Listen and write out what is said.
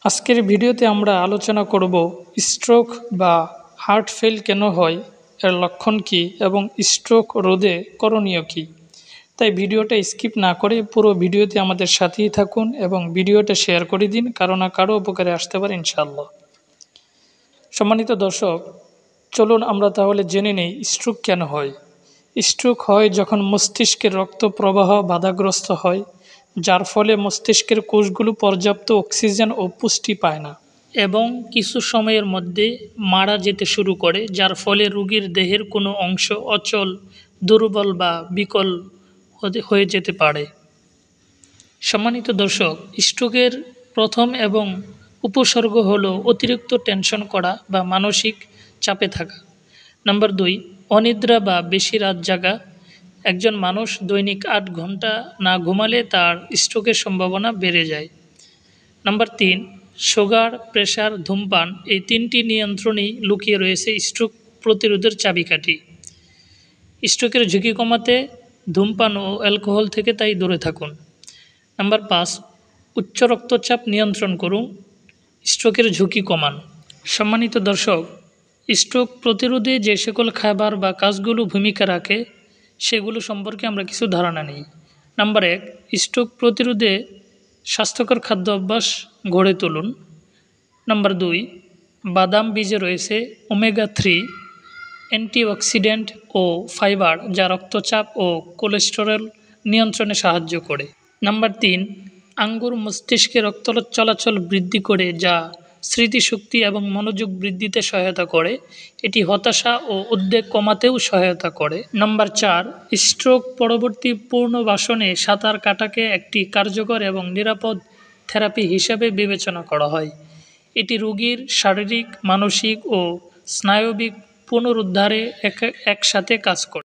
আজকের ভিডিওতে আমরা আলোচনা করব স্ট্রোক বা হার্ট ফেল কেন হয়, এর লক্ষণ কী এবং স্ট্রোক রোধে করণীয় কী। তাই ভিডিওটা স্কিপ না করে পুরো ভিডিওতে আমাদের সাথেই থাকুন এবং ভিডিওটা শেয়ার করে দিন, কারো না কারো উপকারে আসতে পারে ইনশাআল্লাহ। সম্মানিত দর্শক, চলুন আমরা তাহলে জেনে নেই স্ট্রোক কেন হয়। স্ট্রোক হয় যখন মস্তিষ্কের রক্ত প্রবাহ বাধাগ্রস্ত হয়, যার ফলে মস্তিষ্কের কোষগুলো পর্যাপ্ত অক্সিজেন ও পুষ্টি পায় না এবং কিছু সময়ের মধ্যে মারা যেতে শুরু করে, যার ফলে রোগীর দেহের কোনো অংশ অচল, দুর্বল বা বিকল হয়ে যেতে পারে। সম্মানিত দর্শক, স্ট্রোকের প্রথম এবং উপসর্গ হলো অতিরিক্ত টেনশন করা বা মানসিক চাপে থাকা। নাম্বার 2, অনিদ্রা বা বেশি রাত জাগা। একজন মানুষ দৈনিক 8 ঘন্টা না ঘুমালে তার স্ট্রোকের সম্ভাবনা বেড়ে যায়। নাম্বার 3, সুগার, প্রেশার, ধূমপান। এই তিনটি নিয়ন্ত্রণেই লুকিয়ে রয়েছে স্ট্রোক প্রতিরোধের চাবিকাঠি। স্ট্রোকের ঝুঁকি কমাতে ধূমপান ও অ্যালকোহল থেকে তাই দূরে থাকুন। নাম্বার 5, উচ্চ রক্তচাপ নিয়ন্ত্রণ করুন, স্ট্রোকের ঝুঁকি কমান। সম্মানিত দর্শক, স্ট্রোক প্রতিরোধে যে সকল খাবার বা কাজগুলো ভূমিকা রাখে সেগুলো সম্পর্কে আমরা কিছু ধারণা নিই। নাম্বার 1, স্ট্রোক প্রতিরোধে স্বাস্থ্যকর খাদ্য অভ্যাস গড়ে তুলুন। নাম্বার 2, বাদাম বীজে রয়েছে ওমেগা 3 অ্যান্টিঅক্সিডেন্ট ও ফাইবার, যা রক্তচাপ ও কোলেস্টেরল নিয়ন্ত্রণে সাহায্য করে। নাম্বার 3, আঙ্গুর মস্তিষ্কে রক্ত চলাচল বৃদ্ধি করে, যা স্মৃতিশক্তি এবং মনোযোগ বৃদ্ধিতে সহায়তা করে। এটি হতাশা ও উদ্বেগ কমাতেও সহায়তা করে। নাম্বার 4, স্ট্রোক পরবর্তী পুনর্বাসনে সাঁতার কাটাকে একটি কার্যকর এবং নিরাপদ থেরাপি হিসাবে বিবেচনা করা হয়। এটি রোগীর শারীরিক, মানসিক ও স্নায়বিক পুনরুদ্ধারে একসাথে কাজ করে।